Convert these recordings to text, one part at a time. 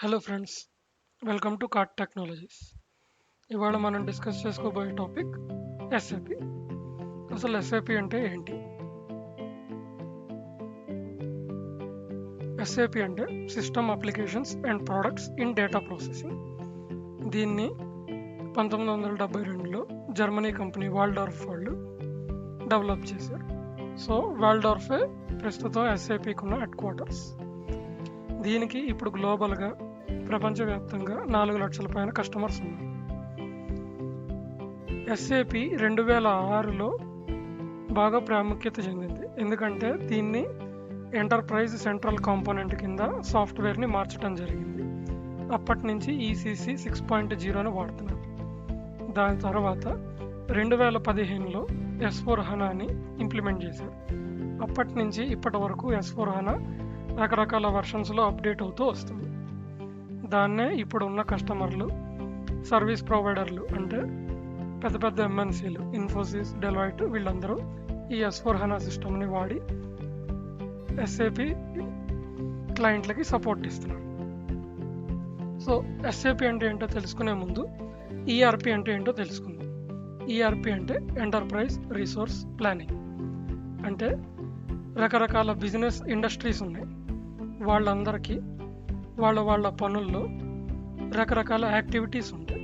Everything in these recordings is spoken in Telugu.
Hello friends, welcome to cart technologies. ఇవాళ మనం డిస్కస్ చేసుకోబోయే టాపిక్ ఎస్ఏపి. అసలు ఎస్ఏపి అంటే ఏంటి? ఎస్ఏపి అంటే system applications and products in data processing. దీన్ని 1972లో జర్మనీ కంపెనీ వాల్డార్ఫ్ వాళ్ళు డెవలప్ చేశారు. సో వాల్డార్ఫే ప్రస్తుతం ఎస్ఏపికి ఉన్న హెడ్ క్వార్టర్స్. దీనికి ఇప్పుడు గ్లోబల్గా ప్రపంచవ్యాప్తంగా 4 లక్షల పైన కస్టమర్స్ ఉన్నారు. ఎస్ఏపి 2006లో బాగా ప్రాముఖ్యత చెందింది, ఎందుకంటే దీన్ని ఎంటర్ప్రైజ్ సెంట్రల్ కాంపోనెంట్ కింద సాఫ్ట్వేర్ని మార్చడం జరిగింది. అప్పటి నుంచి ఈసీసీ 6.0ని వాడుతున్నారు. దాని తర్వాత 2015లో S4 హనాని ఇంప్లిమెంట్ చేశారు. అప్పటి నుంచి ఇప్పటి వరకు S4 హనా రకరకాల వర్షన్స్లో అప్డేట్ అవుతూ వస్తుంది. దాన్నే ఇప్పుడు ఉన్న కస్టమర్లు, సర్వీస్ ప్రొవైడర్లు అంటే పెద్ద పెద్ద ఎంఎన్సీలు, ఇన్ఫోసిస్, డెలాయిట్, వీళ్ళందరూ ఈ S4 హనా సిస్టమ్ని వాడి ఎస్ఏపి క్లయింట్లకి సపోర్ట్ ఇస్తున్నారు. సో ఎస్ఏపి అంటే ఏంటో తెలుసుకునే ముందు ఈఆర్పి అంటే ఏంటో తెలుసుకుందాం. ఈఆర్పి అంటే ఎంటర్ప్రైజ్ రిసోర్స్ ప్లానింగ్. అంటే రకరకాల బిజినెస్ ఇండస్ట్రీస్ ఉన్నాయి. వాళ్ళందరికీ వాళ్ళ పనుల్లో రకరకాల యాక్టివిటీస్ ఉంటాయి.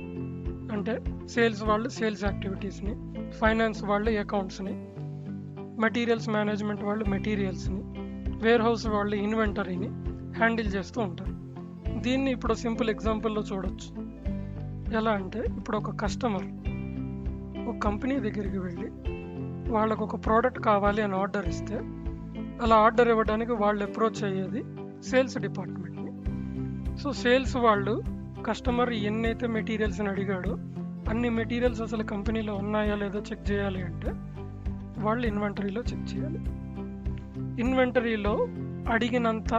అంటే సేల్స్ వాళ్ళు సేల్స్ యాక్టివిటీస్ని, ఫైనాన్స్ వాళ్ళు అకౌంట్స్ని, మెటీరియల్స్ మేనేజ్మెంట్ వాళ్ళు మెటీరియల్స్ని, వేర్ హౌస్ వాళ్ళు ఇన్వెంటరీని హ్యాండిల్ చేస్తూ ఉంటారు. దీన్ని ఇప్పుడు సింపుల్ ఎగ్జాంపుల్లో చూడొచ్చు. ఎలా అంటే ఇప్పుడు ఒక కస్టమర్ ఒక కంపెనీ దగ్గరికి వెళ్ళి వాళ్ళకు ఒక ప్రోడక్ట్ కావాలి అని ఆర్డర్ ఇస్తే, అలా ఆర్డర్ ఇవ్వడానికి వాళ్ళు అప్రోచ్ అయ్యేది సేల్స్ డిపార్ట్మెంట్ని. సో సేల్స్ వాళ్ళు కస్టమర్ ఎన్నైతే మెటీరియల్స్ని అడిగాడో అన్ని మెటీరియల్స్ అసలు కంపెనీలో ఉన్నాయా లేదో చెక్ చేయాలి అంటే వాళ్ళు ఇన్వెంటరీలో చెక్ చేయాలి. ఇన్వెంటరీలో అడిగినంత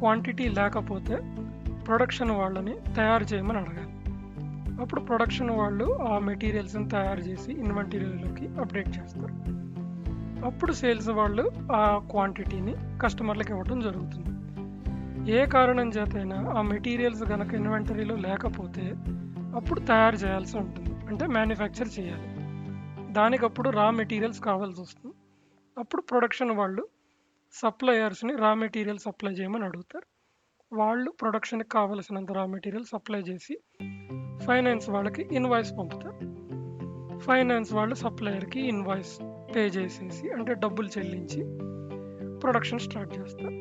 క్వాంటిటీ లేకపోతే ప్రొడక్షన్ వాళ్ళని తయారు చేయమని అడగాలి. అప్పుడు ప్రొడక్షన్ వాళ్ళు ఆ మెటీరియల్స్ని తయారు చేసి ఇన్వెంటరీలోకి అప్డేట్ చేస్తారు. అప్పుడు సేల్స్ వాళ్ళు ఆ క్వాంటిటీని కస్టమర్లకు ఇవ్వడం జరుగుతుంది. ఏ కారణం చేతైనా ఆ మెటీరియల్స్ కనుక ఇన్వెంటరీలో లేకపోతే అప్పుడు తయారు చేయాల్సి ఉంటుంది, అంటే మ్యానుఫ్యాక్చర్ చేయాలి. దానికప్పుడు రా మెటీరియల్స్ కావాల్సి వస్తుంది. అప్పుడు ప్రొడక్షన్ వాళ్ళు సప్లయర్స్ని రా మెటీరియల్ సప్లై చేయమని అడుగుతారు. వాళ్ళు ప్రొడక్షన్కి కావలసినంత రా మెటీరియల్ సప్లై చేసి ఫైనాన్స్ వాళ్ళకి ఇన్వాయిస్ పంపుతారు. ఫైనాన్స్ వాళ్ళు సప్లయర్కి ఇన్వాయిస్ పే చేసేసి, అంటే డబ్బులు చెల్లించి ప్రొడక్షన్ స్టార్ట్ చేస్తారు.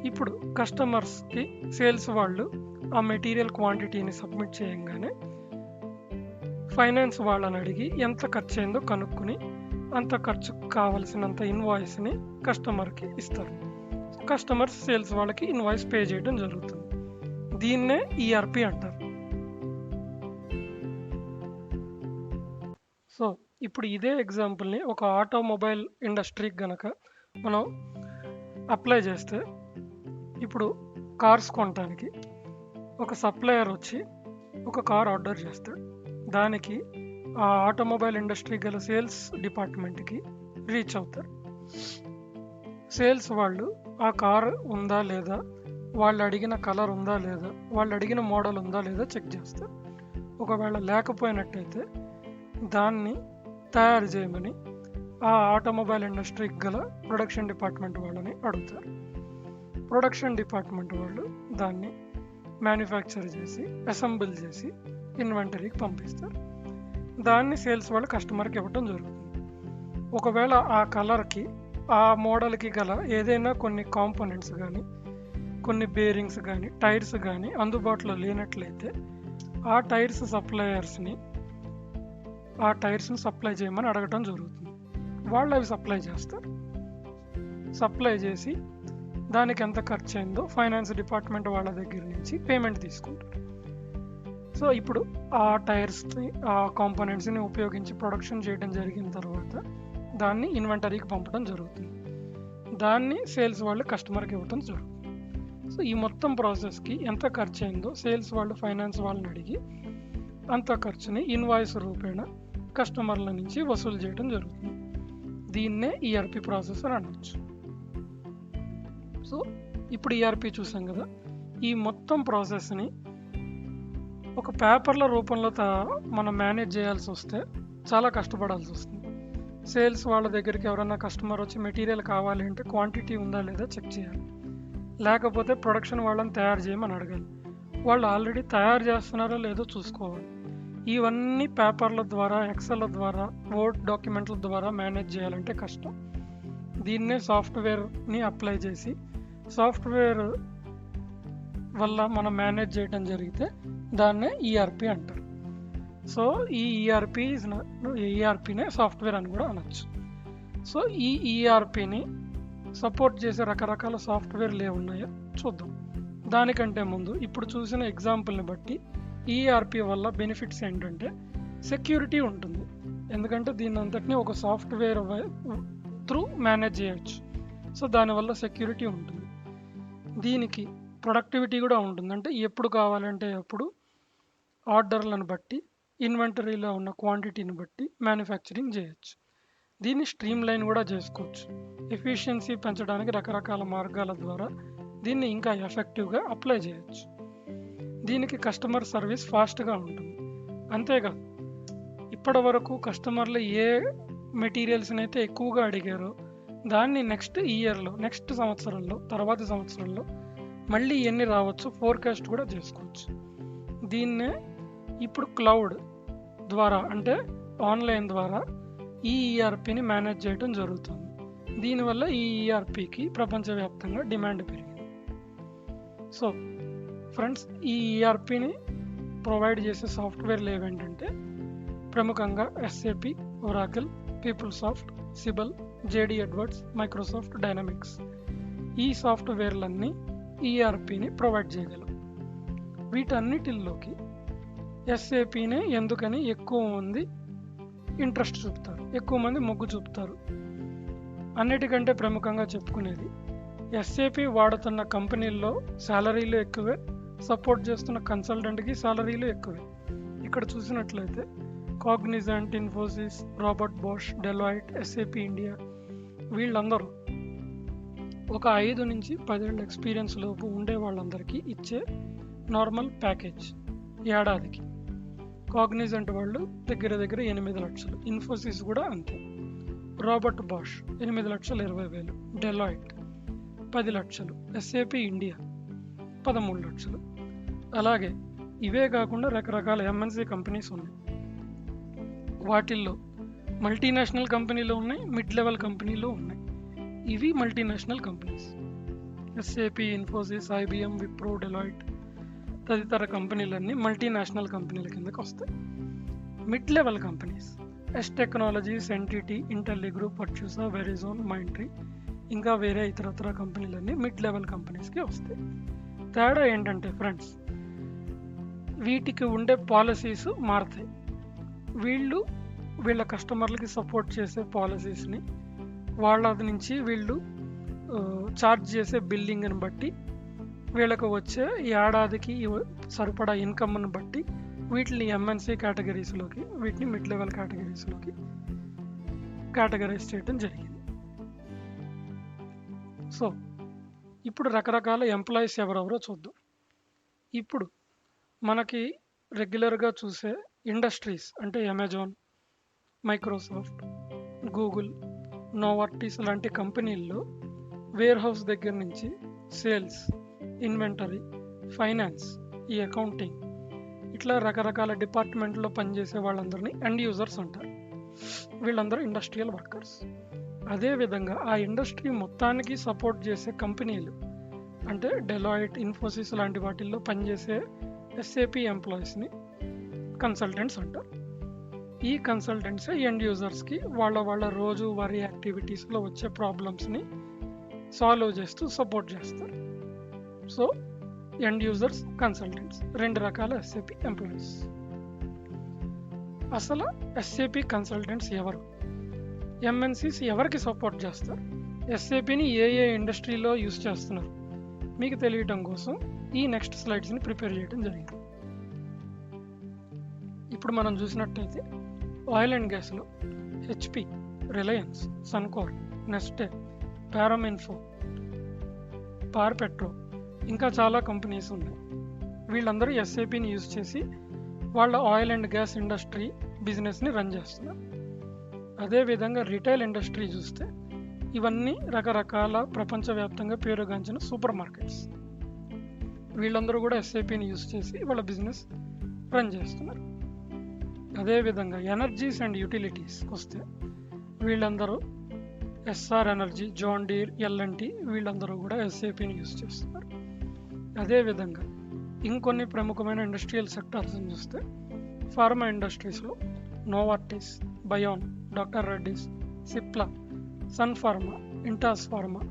ఇప్పుడు కస్టమర్స్కి సేల్స్ వాళ్ళు ఆ మెటీరియల్ క్వాంటిటీని సబ్మిట్ చేయంగానే ఫైనాన్స్ వాళ్ళని అడిగి ఎంత ఖర్చు అయిందో కనుక్కుని అంత ఖర్చు కావలసినంత ఇన్వాయిస్ని కస్టమర్కి ఇస్తారు. కస్టమర్స్ సేల్స్ వాళ్ళకి ఇన్వాయిస్ పే చేయడం జరుగుతుంది. దీన్నే ఈఆర్పి అంటారు. సో ఇప్పుడు ఇదే ఎగ్జాంపుల్ని ఒక ఆటోమొబైల్ ఇండస్ట్రీకి గనక మనం అప్లై చేస్తే, ఇప్పుడు కార్స్ కొనడానికి ఒక సప్లయర్ వచ్చి ఒక కార్ ఆర్డర్ చేస్తాడు. దానికి ఆ ఆటోమొబైల్ ఇండస్ట్రీ గల సేల్స్ డిపార్ట్మెంట్కి రీచ్ అవుతారు. సేల్స్ వాళ్ళు ఆ కార్ ఉందా లేదా, వాళ్ళు అడిగిన కలర్ ఉందా లేదా, వాళ్ళు అడిగిన మోడల్ ఉందా లేదా చెక్ చేస్తారు. ఒకవేళ లేకపోయినట్టయితే దాన్ని తయారు చేయమని ఆ ఆటోమొబైల్ ఇండస్ట్రీకి గల ప్రొడక్షన్ డిపార్ట్మెంట్ వాళ్ళని అడుగుతారు. ప్రొడక్షన్ డిపార్ట్మెంట్ వాళ్ళు దాన్ని మ్యానుఫ్యాక్చర్ చేసి అసెంబుల్ చేసి ఇన్వెంటరీకి పంపిస్తారు. దాన్ని సేల్స్ వాళ్ళు కస్టమర్కి ఇవ్వడం జరుగుతుంది. ఒకవేళ ఆ కలర్కి, ఆ మోడల్కి గల ఏదైనా కొన్ని కాంపోనెంట్స్ కానీ, కొన్ని బేరింగ్స్ కానీ, టైర్స్ కానీ అందుబాటులో లేనట్లయితే ఆ టైర్స్ సప్లయర్స్ని ఆ టైర్స్ని సప్లై చేయమని అడగటం జరుగుతుంది. వాళ్ళు అవి సప్లై చేస్తారు. సప్లై చేసి దానికి ఎంత ఖర్చు అయిందో ఫైనాన్స్ డిపార్ట్మెంట్ వాళ్ళ దగ్గర నుంచి పేమెంట్ తీసుకుంటారు. సో ఇప్పుడు ఆ టైర్స్ని, ఆ కాంపోనెంట్స్ని ఉపయోగించి ప్రొడక్షన్ చేయడం జరిగిన తర్వాత దాన్ని ఇన్వెంటరీకి పంపడం జరుగుతుంది. దాన్ని సేల్స్ వాళ్ళు కస్టమర్కి ఇవ్వడం జరుగుతుంది. సో ఈ మొత్తం ప్రాసెస్కి ఎంత ఖర్చు అయిందో సేల్స్ వాళ్ళు ఫైనాన్స్ వాళ్ళని అడిగి అంత ఖర్చుని ఇన్వాయిస్ రూపేణ కస్టమర్ల నుంచి వసూలు చేయడం జరుగుతుంది. దీన్నే ఈఆర్పి ప్రాసెస్ అని అనొచ్చు. సో ఇప్పుడు ఈఆర్పి చూసాం కదా. ఈ మొత్తం ప్రాసెస్ని ఒక పేపర్ల రూపంలో మనం మేనేజ్ చేయాల్సి వస్తే చాలా కష్టపడాల్సి వస్తుంది. సేల్స్ వాళ్ళ దగ్గరికి ఎవరైనా కస్టమర్ వచ్చి మెటీరియల్ కావాలి అంటే క్వాంటిటీ ఉందా లేదా చెక్ చేయాలి, లేకపోతే ప్రొడక్షన్ వాళ్ళని తయారు చేయమని అడగాలి. వాళ్ళు ఆల్రెడీ తయారు చేస్తున్నారో లేదో చూసుకోవాలి. ఇవన్నీ పేపర్ల ద్వారా, ఎక్సెల్ ద్వారా, వర్డ్ డాక్యుమెంట్ల ద్వారా మేనేజ్ చేయాలంటే కష్టం. దీన్నే సాఫ్ట్వేర్ని అప్లై చేసి సాఫ్ట్వేర్ వల్ల మనం మేనేజ్ చేయడం జరిగితే దాన్నే ఈఆర్పి అంటారు. సో ఈ ఈఆర్పినే సాఫ్ట్వేర్ అని కూడా అనొచ్చు. సో ఈ ఈఆర్పిని సపోర్ట్ చేసే రకరకాల సాఫ్ట్వేర్లు ఏమున్నాయో చూద్దాం. దానికంటే ముందు ఇప్పుడు చూసిన ఎగ్జాంపుల్ని బట్టి ఈఆర్పి వల్ల బెనిఫిట్స్ ఏంటంటే సెక్యూరిటీ ఉంటుంది. ఎందుకంటే దీని అంతటినీ ఒక సాఫ్ట్వేర్ త్రూ మేనేజ్ చేయొచ్చు. సో దానివల్ల సెక్యూరిటీ ఉంటుంది. దీనికి ప్రొడక్టివిటీ కూడా ఉంటుంది. అంటే ఎప్పుడు కావాలంటే అప్పుడు ఆర్డర్లను బట్టి, ఇన్వెంటరీలో ఉన్న క్వాంటిటీని బట్టి మ్యానుఫ్యాక్చరింగ్ చేయొచ్చు. దీన్ని స్ట్రీమ్ లైన్ కూడా చేసుకోవచ్చు. ఎఫిషియన్సీ పెంచడానికి రకరకాల మార్గాల ద్వారా దీన్ని ఇంకా ఎఫెక్టివ్గా అప్లై చేయొచ్చు. దీనికి కస్టమర్ సర్వీస్ ఫాస్ట్గా ఉంటుంది. అంతేకాదు, ఇప్పటి వరకు కస్టమర్లు ఏ మెటీరియల్స్ని అయితే ఎక్కువగా అడిగారో దాన్ని నెక్స్ట్ ఇయర్లో, నెక్స్ట్ సంవత్సరంలో, తర్వాతి సంవత్సరంలో మళ్ళీ ఎన్ని రావచ్చు ఫోర్కాస్ట్ కూడా చేసుకోవచ్చు. దీన్నే ఇప్పుడు క్లౌడ్ ద్వారా, అంటే ఆన్లైన్ ద్వారా ఈ ఈఆర్పిని మేనేజ్ చేయడం జరుగుతుంది. దీనివల్ల ఈ ఈఆర్పికి ప్రపంచవ్యాప్తంగా డిమాండ్ పెరిగింది. సో ఫ్రెండ్స్, ఈ ఈఆర్పిని ప్రొవైడ్ చేసే సాఫ్ట్వేర్లు ఏవేంటంటే ప్రముఖంగా SAP, Oracle, PeopleSoft, Siebel, JD Edwards, Microsoft Dynamics. ఈ సాఫ్ట్వేర్లన్నీ ఈఆర్పిని ప్రొవైడ్ చేయగలవు. వీటన్నిటిల్లోకి ఎస్ఏపినే ఎందుకని ఎక్కువ మంది ఇంట్రెస్ట్ చూపుతారు, ఎక్కువ మంది మొగ్గు చూపుతారు. అన్నిటికంటే ప్రముఖంగా చెప్పుకునేది ఎస్ఏపి వాడుతున్న కంపెనీల్లో శాలరీలు ఎక్కువే, సపోర్ట్ చేస్తున్న కన్సల్టెంట్కి శాలరీలు ఎక్కువే. ఇక్కడ చూసినట్లయితే Cognizant, Infosys, Robert Bosch, Deloitte, SAP India వీళ్ళందరూ ఒక 5 నుంచి 10 ఏళ్ళ ఎక్స్పీరియన్స్ లోపు ఉండే వాళ్ళందరికీ ఇచ్చే నార్మల్ ప్యాకేజ్ ఏడాదికి. కాగ్నిజెంట్ వాళ్ళు దగ్గర దగ్గర 8 లక్షలు, ఇన్ఫోసిస్ కూడా అంతే, రాబర్ట్ బాష్ 8,20,000, డెలాయిట్ 10 లక్షలు, ఎస్ఏపి ఇండియా 13 లక్షలు. అలాగే ఇవే కాకుండా రకరకాల ఎంఎన్సి కంపెనీస్ ఉన్నాయి. వాటిల్లో మల్టీనేషనల్ కంపెనీలు ఉన్నాయి, మిడ్ లెవెల్ కంపెనీలు ఉన్నాయి. ఇవి multinational companies. SAP, Infosys, IBM, Wipro, Deloitte తదితర కంపెనీలన్నీ మల్టీనేషనల్ కంపెనీల కిందకి వస్తాయి. Mid level companies S technologies, NTT, Intelligroup, పర్చ్యూసా, వెరిజోన్, మైంట్రీ ఇంకా వేరే ఇతరత్ర కంపెనీలన్నీ మిడ్ లెవెల్ కంపెనీస్కి వస్తాయి. తేడా ఏంటంటే ఫ్రెండ్స్, వీటికి ఉండే పాలసీస్ మారుతాయి. వీళ్ళ కస్టమర్లకి సపోర్ట్ చేసే పాలసీస్ని వాళ్ళ నుంచి వీళ్ళు ఛార్జ్ చేసే బిల్లింగ్ని బట్టి, వీళ్ళకు వచ్చే ఏడాదికి సరిపడా ఇన్కమ్ని బట్టి వీటిని ఎంఎన్సి కేటగిరీస్లోకి, వీటిని మిడ్ లెవెల్ కేటగిరీస్లోకి కేటగరైజ్ చేయడం జరిగింది. సో ఇప్పుడు రకరకాల ఎంప్లాయీస్ ఎవరెవరో చూద్దాం. ఇప్పుడు మనకి రెగ్యులర్గా చూసే ఇండస్ట్రీస్ అంటే అమెజాన్, మైక్రోసాఫ్ట్, గూగుల్, నోవర్టీస్ లాంటి కంపెనీల్లో వేర్ హౌస్ దగ్గర నుంచి సేల్స్, ఇన్వెంటరీ, ఫైనాన్స్, ఈ అకౌంటింగ్ ఇట్లా రకరకాల డిపార్ట్మెంట్లో పనిచేసే వాళ్ళందరినీ ఎండ్ యూజర్స్ అంటారు. వీళ్ళందరూ ఇండస్ట్రియల్ వర్కర్స్. అదేవిధంగా ఆ ఇండస్ట్రీ మొత్తానికి సపోర్ట్ చేసే కంపెనీలు అంటే డెలాయిట్, ఇన్ఫోసిస్ లాంటి వాటిల్లో పనిచేసే ఎస్ఏపి ఎంప్లాయీస్ని కన్సల్టెంట్స్ అంటారు. ఈ కన్సల్టెంట్స్ ఎండ్ యూజర్స్కి వాళ్ళ రోజువారీ యాక్టివిటీస్లో వచ్చే ప్రాబ్లమ్స్ని సాల్వ్ చేస్తూ సపోర్ట్ చేస్తారు. సో ఎండ్ యూజర్స్, కన్సల్టెంట్స్ 2 రకాల ఎస్ఏపి ఎంప్లాయీస్. అసలు ఎస్ఏపి కన్సల్టెంట్స్ ఎవరు? ఎంఎన్సీస్ ఎవరికి సపోర్ట్ చేస్తారు? ఎస్ఏపిని ఏ ఇండస్ట్రీలో యూస్ చేస్తున్నారు మీకు తెలియటం కోసం ఈ నెక్స్ట్ స్లైడ్స్ని ప్రిపేర్ చేయడం జరిగింది. ఇప్పుడు మనం చూసినట్టయితే ఆయిల్ అండ్ గ్యాస్లో హెచ్పి, రిలయన్స్, సన్కోర్, నెస్టే, పారామిన్ఫో, పార్ పెట్రో, ఇంకా చాలా కంపెనీస్ ఉన్నాయి. వీళ్ళందరూ ఎస్ఏపిని యూజ్ చేసి వాళ్ళ ఆయిల్ అండ్ గ్యాస్ ఇండస్ట్రీ బిజినెస్ని రన్ చేస్తున్నారు. అదేవిధంగా రిటైల్ ఇండస్ట్రీ చూస్తే ఇవన్నీ రకరకాల ప్రపంచవ్యాప్తంగా పేరుగాంచిన సూపర్ మార్కెట్స్. వీళ్ళందరూ కూడా ఎస్ఏపిని యూజ్ చేసి వాళ్ళ బిజినెస్ రన్ చేస్తున్నారు. అదేవిధంగా ఎనర్జీస్ అండ్ యూటిలిటీస్కి వస్తే వీళ్ళందరూ Essar energy, John Deere, L&T వీళ్ళందరూ కూడా ఎస్ఏపిని యూజ్ చేస్తున్నారు. అదేవిధంగా ఇంకొన్ని ప్రముఖమైన ఇండస్ట్రియల్ సెక్టార్స్ చూస్తే ఫార్మా ఇండస్ట్రీస్లో నోవార్టిస్, బయోన్, డాక్టర్ రెడ్డిస్, సిప్లా, సన్ ఫార్మా, ఇంటాస్ ఫార్మా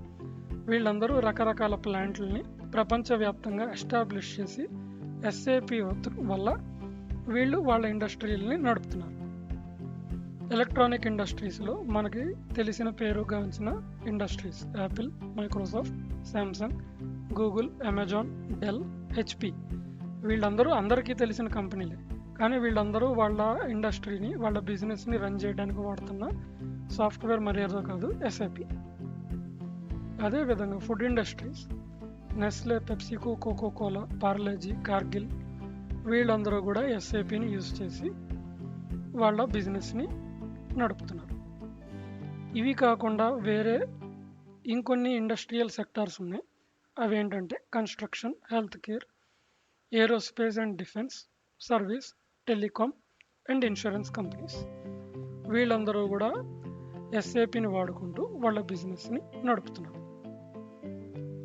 వీళ్ళందరూ రకరకాల ప్లాంట్లని ప్రపంచవ్యాప్తంగా ఎస్టాబ్లిష్ చేసి ఎస్ఏపి వల్ల వీళ్ళు వాళ్ళ ఇండస్ట్రీలని నడుపుతున్నారు. ఎలక్ట్రానిక్ ఇండస్ట్రీస్లో మనకి తెలిసిన పేరుగాంచిన industries Apple, Microsoft, Samsung, Google, Amazon, Dell, HP వీళ్ళందరూ అందరికీ తెలిసిన కంపెనీలే. కానీ వీళ్ళందరూ వాళ్ళ ఇండస్ట్రీని, వాళ్ళ బిజినెస్ని రన్ చేయడానికి వాడుతున్న సాఫ్ట్వేర్ మర్యాద కాదు ఎస్ఏపి. అదేవిధంగా food industries Nestle, PepsiCo, Coca Cola, Parle-G, Kargil వీళ్ళందరూ కూడా ఎస్ఏపిని యూజ్ చేసి వాళ్ళ బిజినెస్ని నడుపుతున్నారు. ఇవి కాకుండా వేరే ఇంకొన్ని ఇండస్ట్రియల్ సెక్టార్స్ ఉన్నాయి. అవి ఏంటంటే construction, health care, aerospace and defence, service, telecom and insurance companies వీళ్ళందరూ కూడా ఎస్ఏపిని వాడుకుంటూ వాళ్ళ బిజినెస్ని నడుపుతున్నారు.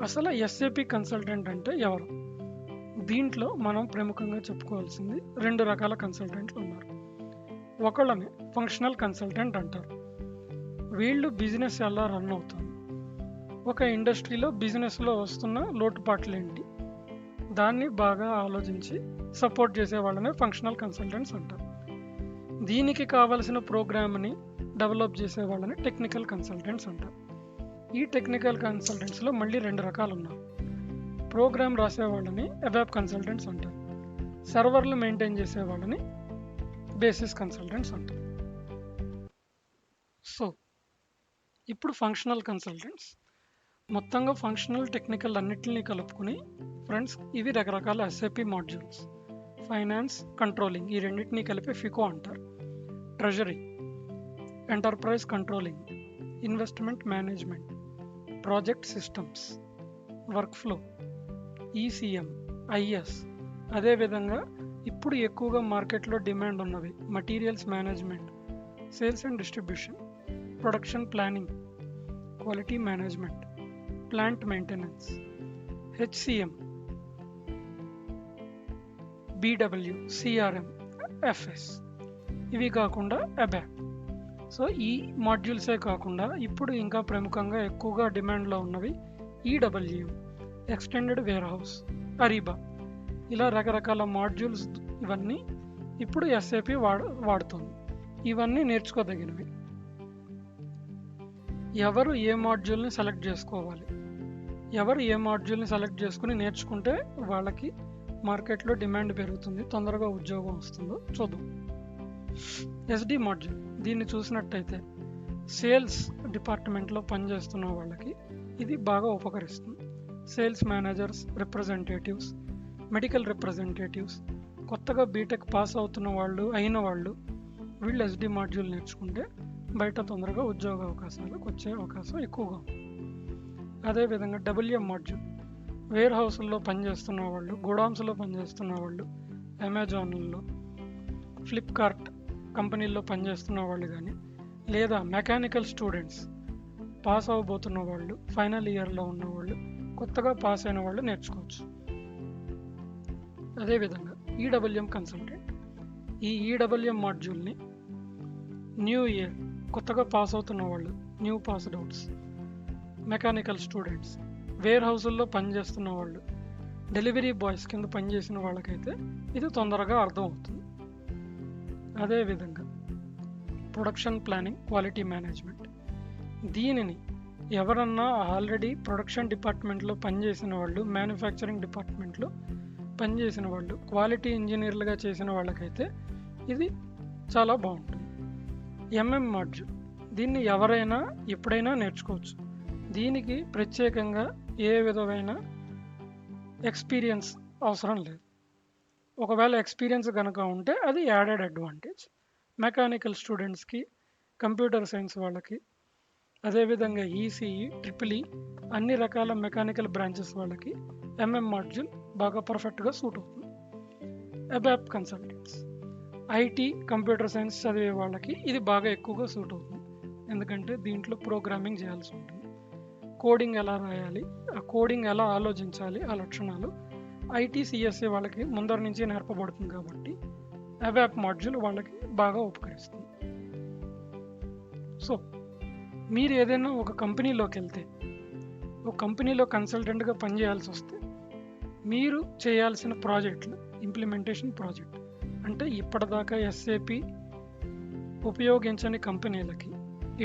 అసలు ఎస్ఏపి కన్సల్టెంట్ అంటే ఎవరు? దీంట్లో మనం ప్రముఖంగా చెప్పుకోవాల్సింది 2 రకాల కన్సల్టెంట్లు ఉన్నారు. ఒకళ్ళని ఫంక్షనల్ కన్సల్టెంట్ అంటారు. వీళ్ళు బిజినెస్ ఎలా రన్ అవుతుంది, ఒక ఇండస్ట్రీలో బిజినెస్లో వస్తున్న లోటుపాట్లు ఏంటి, దాన్ని బాగా ఆలోచించి సపోర్ట్ చేసే వాళ్ళనే ఫంక్షనల్ కన్సల్టెంట్స్ అంటారు. దీనికి కావలసిన ప్రోగ్రామ్ని డెవలప్ చేసే వాళ్ళని టెక్నికల్ కన్సల్టెంట్స్ అంటారు. ఈ టెక్నికల్ కన్సల్టెంట్స్లో మళ్ళీ 2 రకాలు ఉన్నారు. ప్రోగ్రామ్ రాసే వాళ్ళని అబాప్ కన్సల్టెంట్స్ అంటారు. సర్వర్లు మెయింటైన్ చేసే వాళ్ళని బేసిస్ కన్సల్టెంట్స్ అంటారు. సో ఇప్పుడు ఫంక్షనల్ కన్సల్టెంట్స్ మొత్తంగా ఫంక్షనల్, టెక్నికల్ అన్నిటిని కలుపుకుని ఫ్రెండ్స్ ఇవి రకరకాల ఎస్ఏపి మాడ్యూల్స్. ఫైనాన్స్, కంట్రోలింగ్ ఈ రెండింటినీ కలిపి ఫికో అంటారు. Treasury, enterprise controlling, investment management, project systems, work flow, ECM, is. అదేవిధంగా ఇప్పుడు ఎక్కువగా మార్కెట్లో డిమాండ్ ఉన్నవి materials management, sales and distribution, production planning, quality management, plant maintenance, HCM, BW, CRM, FS. ఇవి కాకుండా అబాప్. సో ఈ మాడ్యూల్సే కాకుండా ఇప్పుడు ఇంకా ప్రముఖంగా ఎక్కువగా డిమాండ్లో ఉన్నవి ఈడబ్ల్యూఎం, ఎక్స్టెండెడ్ వేర్ హౌస్, అరీబా. ఇలా రకరకాల మాడ్యూల్స్ ఇవన్నీ ఇప్పుడు ఎస్ఏపి వాడుతుంది. ఇవన్నీ నేర్చుకోదగినవి. ఎవరు ఏ మాడ్యూల్ని సెలెక్ట్ చేసుకోవాలి, ఎవరు ఏ మాడ్యూల్ని సెలెక్ట్ చేసుకుని నేర్చుకుంటే వాళ్ళకి మార్కెట్లో డిమాండ్ పెరుగుతుంది, తొందరగా ఉద్యోగం వస్తుందో చూద్దాం. ఎస్డి మాడ్యూల్ దీన్ని చూసినట్టయితే సేల్స్ డిపార్ట్మెంట్లో పనిచేస్తున్న వాళ్ళకి ఇది బాగా ఉపకరిస్తుంది. Sales managers, representatives, medical representatives, కొత్తగా బీటెక్ పాస్ అవుతున్న వాళ్ళు, అయిన వాళ్ళు వీళ్ళు ఎస్డి మాడ్యూల్ నేర్చుకుంటే బయట తొందరగా ఉద్యోగ అవకాశాలకు వచ్చే అవకాశం ఎక్కువగా ఉంది. అదేవిధంగా డబ్ల్యూఎం మాడ్యూల్ వేర్ హౌస్ల్లో పనిచేస్తున్న వాళ్ళు, గోడౌన్స్లో పనిచేస్తున్న వాళ్ళు, అమెజాన్లో, ఫ్లిప్కార్ట్ కంపెనీల్లో పనిచేస్తున్న వాళ్ళు కానీ, లేదా మెకానికల్ స్టూడెంట్స్ పాస్ అవ్వబోతున్న వాళ్ళు, ఫైనల్ ఇయర్లో ఉన్న వాళ్ళు, కొత్తగా పాస్ అయిన వాళ్ళు నేర్చుకోవచ్చు. అదేవిధంగా ఈడబ్ల్యూఎం కన్సల్టెంట్ ఈ ఈడబ్ల్యూఎం మాడ్యూల్ని న్యూ ఇయర్ కొత్తగా పాస్ అవుతున్న వాళ్ళు, new passed outs, mechanical students, వేర్ హౌస్ల్లో పనిచేస్తున్న వాళ్ళు, డెలివరీ బాయ్స్ కింద పనిచేసిన వాళ్ళకైతే ఇది తొందరగా అర్థం అవుతుంది. అదేవిధంగా ప్రొడక్షన్ ప్లానింగ్, క్వాలిటీ మేనేజ్మెంట్ దీనిని ఎవరన్నా ఆల్రెడీ ప్రొడక్షన్ డిపార్ట్మెంట్లో పనిచేసిన వాళ్ళు, మ్యానుఫ్యాక్చరింగ్ డిపార్ట్మెంట్లో పనిచేసిన వాళ్ళు, క్వాలిటీ ఇంజనీర్లుగా చేసిన వాళ్ళకైతే ఇది చాలా బాగుంటుంది. ఎంఎం మాడ్యూల్ దీన్ని ఎవరైనా ఎప్పుడైనా నేర్చుకోవచ్చు. దీనికి ప్రత్యేకంగా ఏ విధమైన ఎక్స్పీరియన్స్ అవసరం లేదు. ఒకవేళ ఎక్స్పీరియన్స్ కనుక ఉంటే అది యాడెడ్ అడ్వాంటేజ్. మెకానికల్ స్టూడెంట్స్కి, కంప్యూటర్ సైన్స్ వాళ్ళకి, అదేవిధంగా ఈసీఈ, ట్రిపుల్ ఈ అన్ని రకాల మెకానికల్ బ్రాంచెస్ వాళ్ళకి ఎంఎం మాడ్యూల్ బాగా పర్ఫెక్ట్గా సూట్ అవుతుంది. అబాప్ కన్సల్టెంట్స్, ఐటీ, కంప్యూటర్ సైన్స్ చదివే వాళ్ళకి ఇది బాగా ఎక్కువగా సూట్ అవుతుంది. ఎందుకంటే దీంట్లో ప్రోగ్రామింగ్ చేయాల్సి ఉంటుంది. కోడింగ్ ఎలా రాయాలి, ఆ కోడింగ్ ఎలా ఆలోచించాలి, ఆ లక్షణాలు ఐటీ, సిఎస్ఏ వాళ్ళకి ముందర నుంచి నేర్పబడుతుంది కాబట్టి అబాప్ మాడ్యూల్ వాళ్ళకి బాగా ఉపకరిస్తుంది. సో మీరు ఏదైనా ఒక కంపెనీలోకి వెళ్తే, ఒక కంపెనీలో కన్సల్టెంట్గా పనిచేయాల్సి వస్తే మీరు చేయాల్సిన ప్రాజెక్టులు ఇంప్లిమెంటేషన్ ప్రాజెక్ట్ అంటే ఇప్పటిదాకా ఎస్ఏపి ఉపయోగించని కంపెనీలకి,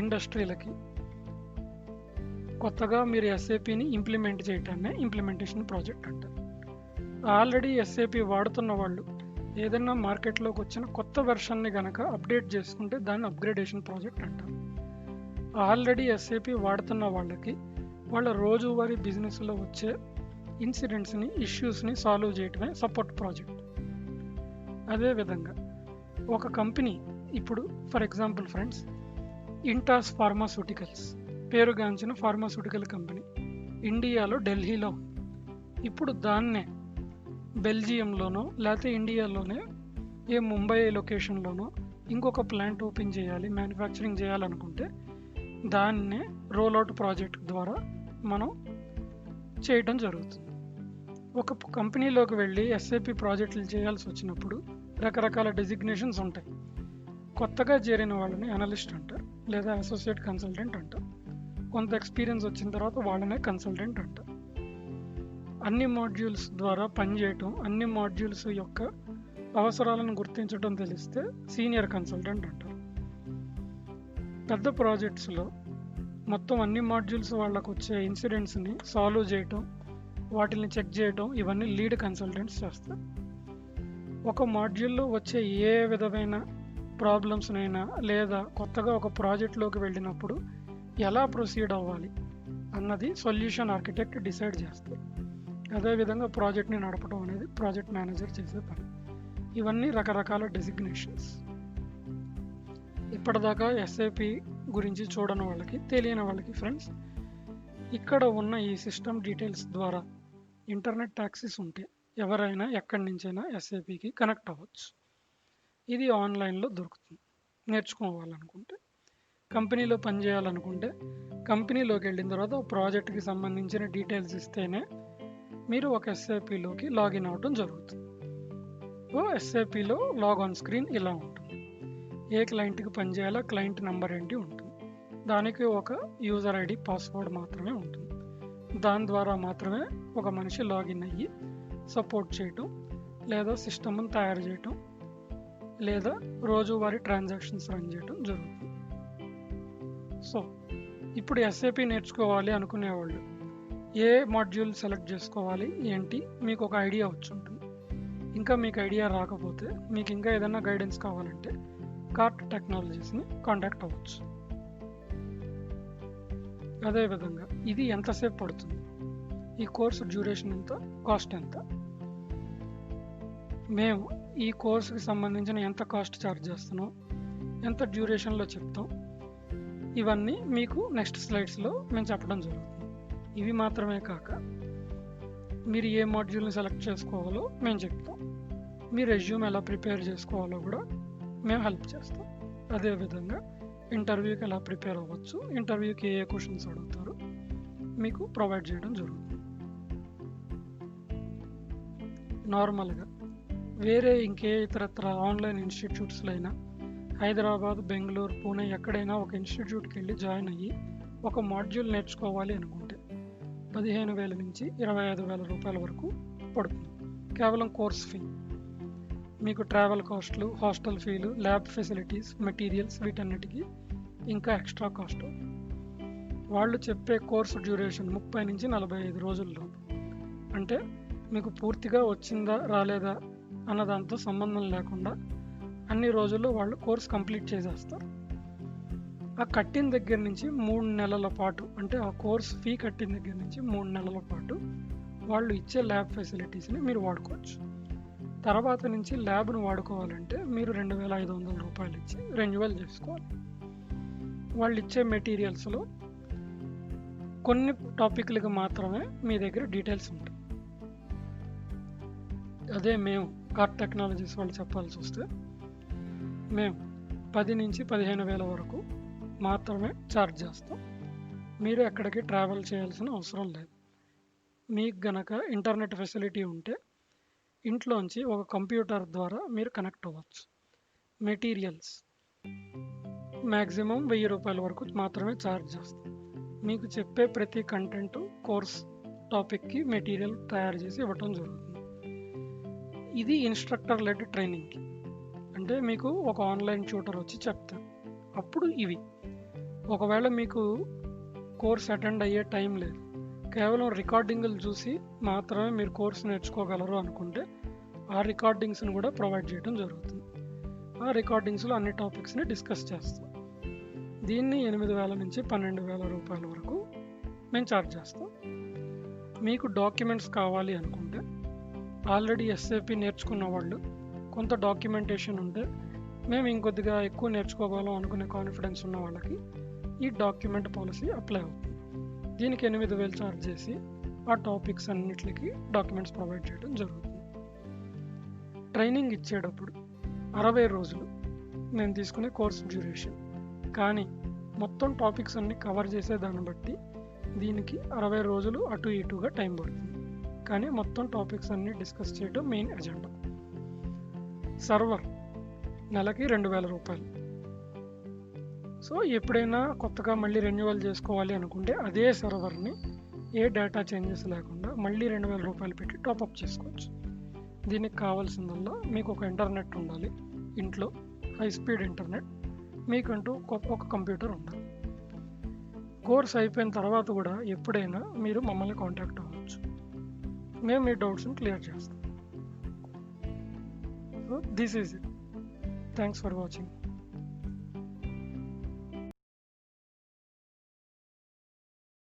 ఇండస్ట్రీలకి కొత్తగా మీరు ఎస్ఏపిని ఇంప్లిమెంట్ చేయటాన్ని ఇంప్లిమెంటేషన్ ప్రాజెక్ట్ అంటారు. ఆల్రెడీ ఎస్ఏపి వాడుతున్న వాళ్ళు ఏదైనా మార్కెట్లోకి వచ్చిన కొత్త వెర్షన్ని కనుక అప్డేట్ చేసుకుంటే దాన్ని అప్గ్రేడేషన్ ప్రాజెక్ట్ అంటారు. ఆల్రెడీ ఎస్ఏపి వాడుతున్న వాళ్ళకి వాళ్ళ రోజువారీ బిజినెస్లో వచ్చే ఇన్సిడెంట్స్ని, ఇష్యూస్ని సాల్వ్ చేయటమే సపోర్ట్ ప్రాజెక్ట్. అదేవిధంగా ఒక కంపెనీ ఇప్పుడు for example friends, Intas pharmaceuticals పేరుగాంచిన ఫార్మాస్యూటికల్ కంపెనీ ఇండియాలో ఢిల్లీలో ఉంది. ఇప్పుడు దాన్నే బెల్జియంలోనో లేకపోతే ఇండియాలోనే ఏ ముంబై లొకేషన్లోనో ఇంకొక ప్లాంట్ ఓపెన్ చేయాలి, మ్యానుఫ్యాక్చరింగ్ చేయాలనుకుంటే దాన్నే రోల్అవుట్ ప్రాజెక్ట్ ద్వారా మనం చేయటం జరుగుతుంది. ఒక కంపెనీలోకి వెళ్ళి ఎస్ఏపి ప్రాజెక్టులు చేయాల్సి వచ్చినప్పుడు రకరకాల డెసిగ్నేషన్స్ ఉంటాయి. కొత్తగా చేరిన వాళ్ళని అనలిస్ట్ అంటారు లేదా అసోసియేట్ కన్సల్టెంట్ అంటారు. కొంత ఎక్స్పీరియన్స్ వచ్చిన తర్వాత వాళ్ళనే కన్సల్టెంట్ అంటారు. అన్ని మాడ్యూల్స్ ద్వారా పనిచేయటం, అన్ని మాడ్యూల్స్ యొక్క అవసరాలను గుర్తించడం తెలిస్తే సీనియర్ కన్సల్టెంట్ అంటారు. పెద్ద ప్రాజెక్ట్స్లో మొత్తం అన్ని మాడ్యూల్స్ వాళ్ళకు వచ్చే ఇన్సిడెంట్స్ని సాల్వ్ చేయటం, వాటిని చెక్ చేయటం ఇవన్నీ లీడ్ కన్సల్టెంట్స్ చేస్తారు. ఒక మాడ్యూల్లో వచ్చే ఏ విధమైన ప్రాబ్లమ్స్నైనా లేదా కొత్తగా ఒక ప్రాజెక్ట్లోకి వెళ్ళినప్పుడు ఎలా ప్రొసీడ్ అవ్వాలి అన్నది సొల్యూషన్ ఆర్కిటెక్ట్ డిసైడ్ చేస్తారు. అదేవిధంగా ప్రాజెక్ట్ని నడపడం అనేది ప్రాజెక్ట్ మేనేజర్ చేసే పని. ఇవన్నీ రకరకాల డెసిగ్నేషన్స్. ఇప్పటిదాకా ఎస్ఏపి గురించి చూడని వాళ్ళకి, తెలియని వాళ్ళకి ఫ్రెండ్స్, ఇక్కడ ఉన్న ఈ సిస్టమ్ డీటెయిల్స్ ద్వారా ఇంటర్నెట్ యాక్సెస్ ఉంటే ఎవరైనా ఎక్కడి నుంచైనా ఎస్ఏపికి కనెక్ట్ అవ్వచ్చు. ఇది ఆన్లైన్లో దొరుకుతుంది. నేర్చుకోవాలనుకుంటే, కంపెనీలో పనిచేయాలనుకుంటే కంపెనీలోకి వెళ్ళిన తర్వాత ప్రాజెక్ట్కి సంబంధించిన డీటెయిల్స్ ఇస్తేనే మీరు ఒక ఎస్ఏపిలోకి లాగిన్ అవ్వడం జరుగుతుంది. ఎస్ఏపిలో లాగాన్ స్క్రీన్ ఇలా ఉంటుంది. ఏ క్లయింట్కి పనిచేయాలో క్లయింట్ నెంబర్ ఏంటి ఉంటుంది. దానికి ఒక యూజర్ ఐడి, పాస్వర్డ్ మాత్రమే ఉంటుంది. దాని ద్వారా మాత్రమే ఒక మనిషి లాగిన్ అయ్యి సపోర్ట్ చేయటం లేదా సిస్టమ్ని తయారు చేయటం లేదా రోజువారీ ట్రాన్సాక్షన్స్ రన్ చేయటం జరుగుతుంది. సో ఇప్పుడు ఎస్ఏపి నేర్చుకోవాలి అనుకునేవాళ్ళు ఏ మాడ్యూల్ సెలెక్ట్ చేసుకోవాలి ఏంటి మీకు ఒక ఐడియా వచ్చి ఉంటుంది. ఇంకా మీకు ఐడియా రాకపోతే, మీకు ఇంకా ఏదైనా గైడెన్స్ కావాలంటే కార్ట్ టెక్నాలజీస్ని కాంటాక్ట్ అవ్వచ్చు. అదేవిధంగా ఇది ఎంతసేపు పడుతుంది, ఈ కోర్సు డ్యూరేషన్ ఎంత, కాస్ట్ ఎంత, మేము ఈ కోర్సుకి సంబంధించిన ఎంత కాస్ట్ ఛార్జ్ చేస్తున్నాం, ఎంత డ్యూరేషన్లో చెప్తాం, ఇవన్నీ మీకు నెక్స్ట్ స్లైడ్స్లో మేము చెప్పడం జరుగుతుంది. ఇవి మాత్రమే కాక మీరు ఏ మాడ్యూల్ని సెలెక్ట్ చేసుకోవాలో మేము చెప్తాం. మీ రెజ్యూమ్ ఎలా ప్రిపేర్ చేసుకోవాలో కూడా మేము హెల్ప్ చేస్తాం. అదేవిధంగా ఇంటర్వ్యూకి ఎలా ప్రిపేర్ అవ్వచ్చు, ఇంటర్వ్యూకి ఏ క్వశ్చన్స్ అడుగుతారో మీకు ప్రొవైడ్ చేయడం జరుగుతుంది. నార్మల్గా వేరే ఇంకే ఇతరత్ర ఆన్లైన్ ఇన్స్టిట్యూట్స్లో అయినా హైదరాబాద్, బెంగళూరు, పూణే ఎక్కడైనా ఒక ఇన్స్టిట్యూట్కి వెళ్ళి జాయిన్ అయ్యి ఒక మాడ్యూల్ నేర్చుకోవాలి అనుకుంటే 15,000 నుంచి 25,000 రూపాయల వరకు పడుతుంది కేవలం కోర్స్ ఫీ. మీకు ట్రావెల్ కాస్ట్లు, హాస్టల్ ఫీలు, ల్యాబ్ ఫెసిలిటీస్, మెటీరియల్స్ వీటన్నిటికీ ఇంకా ఎక్స్ట్రా కాస్ట్. వాళ్ళు చెప్పే కోర్సు డ్యూరేషన్ 30 నుంచి 45 రోజుల్లో. అంటే మీకు పూర్తిగా వచ్చిందా రాలేదా అన్నదాంతో సంబంధం లేకుండా అన్ని రోజుల్లో వాళ్ళు కోర్స్ కంప్లీట్ చేసేస్తారు. ఆ కట్టిన దగ్గర నుంచి 3 నెలల పాటు, అంటే ఆ కోర్స్ ఫీ కట్టిన దగ్గర నుంచి 3 నెలల పాటు వాళ్ళు ఇచ్చే ల్యాబ్ ఫెసిలిటీస్ని మీరు వాడుకోవచ్చు. తర్వాత నుంచి ల్యాబ్ను వాడుకోవాలంటే మీరు 2,500 రూపాయలు ఇచ్చి రెన్యువల్ చేసుకోవాలి. వాళ్ళు ఇచ్చే మెటీరియల్స్లో కొన్ని టాపిక్లకు మాత్రమే మీ దగ్గర డీటెయిల్స్ ఉంటాయి. అదే మేము కార్ట్ టెక్నాలజీస్ వాళ్ళు చెప్పాల్సి వస్తే మేము 10 నుంచి 15,000 వరకు మాత్రమే ఛార్జ్ చేస్తాం. మీరు ఎక్కడికి ట్రావెల్ చేయాల్సిన అవసరం లేదు. మీకు గనక ఇంటర్నెట్ ఫెసిలిటీ ఉంటే ఇంట్లోంచి ఒక కంప్యూటర్ ద్వారా మీరు కనెక్ట్ అవ్వచ్చు. మెటీరియల్స్ మ్యాక్సిమం 1000 రూపాయల వరకు మాత్రమే ఛార్జ్ చేస్తాం. మీకు చెప్పే ప్రతి కంటెంట్ కోర్స్ టాపిక్కి మెటీరియల్ తయారు చేసి ఇవ్వటం జరుగుతుంది. ఇది ఇన్స్ట్రక్టర్ లెడ్ ట్రైనింగ్కి, అంటే మీకు ఒక ఆన్లైన్ ట్యూటర్ వచ్చి చెప్తారు. అప్పుడు ఇవి ఒకవేళ మీకు కోర్స్ అటెండ్ అయ్యే టైం లేదు, కేవలం రికార్డింగ్లు చూసి మాత్రమే మీరు కోర్స్ నేర్చుకోగలరు అనుకుంటే ఆ రికార్డింగ్స్ని కూడా ప్రొవైడ్ చేయడం జరుగుతుంది. ఆ రికార్డింగ్స్లో అన్ని టాపిక్స్ని డిస్కస్ చేస్తాం. దీన్ని 8,000 నుంచి 12,000 రూపాయల వరకు మేము ఛార్జ్ చేస్తాం. మీకు డాక్యుమెంట్స్ కావాలి అనుకుంటే ఆల్రెడీ ఎస్ఏపి నేర్చుకున్న వాళ్ళు కొంత డాక్యుమెంటేషన్ ఉంటే మేము ఇంకొద్దిగా ఎక్కువ నేర్చుకోగలం అనుకునే కాన్ఫిడెన్స్ ఉన్న వాళ్ళకి ఈ డాక్యుమెంట్ పాలసీ అప్లై అవుతుంది. దీనికి 8,000 ఛార్జ్ చేసి ఆ టాపిక్స్ అన్నిటికి డాక్యుమెంట్స్ ప్రొవైడ్ చేయడం జరుగుతుంది. ట్రైనింగ్ ఇచ్చేటప్పుడు 60 రోజులు నేను తీసుకునే కోర్స్ డ్యూరేషన్, కానీ మొత్తం టాపిక్స్ అన్ని కవర్ చేసే దాన్ని బట్టి దీనికి 60 రోజులు అటు ఇటుగా టైం పడుతుంది. కానీ మొత్తం టాపిక్స్ అన్ని డిస్కస్ చేయడం మెయిన్ ఎజెండా. సర్వర్ నెలకి 2,000 రూపాయలు. సో ఎప్పుడైనా కొత్తగా మళ్ళీ రెన్యువల్ చేసుకోవాలి అనుకుంటే అదే సర్వర్ని ఏ డేటా చేంజెస్ లేకుండా మళ్ళీ 2,000 రూపాయలు పెట్టి టాపప్ చేసుకోవచ్చు. దీనికి కావాల్సిందల్లా మీకు ఒక ఇంటర్నెట్ ఉండాలి, ఇంట్లో హై స్పీడ్ ఇంటర్నెట్, మీకంటూ ఒక కంప్యూటర్ ఉండాలి. కోర్స్ అయిపోయిన తర్వాత కూడా ఎప్పుడైనా మీరు మమ్మల్ని కాంటాక్ట్ అవ్వచ్చు, మేము మీ డౌట్స్ని క్లియర్ చేస్తాం. So this is it. Thanks for watching.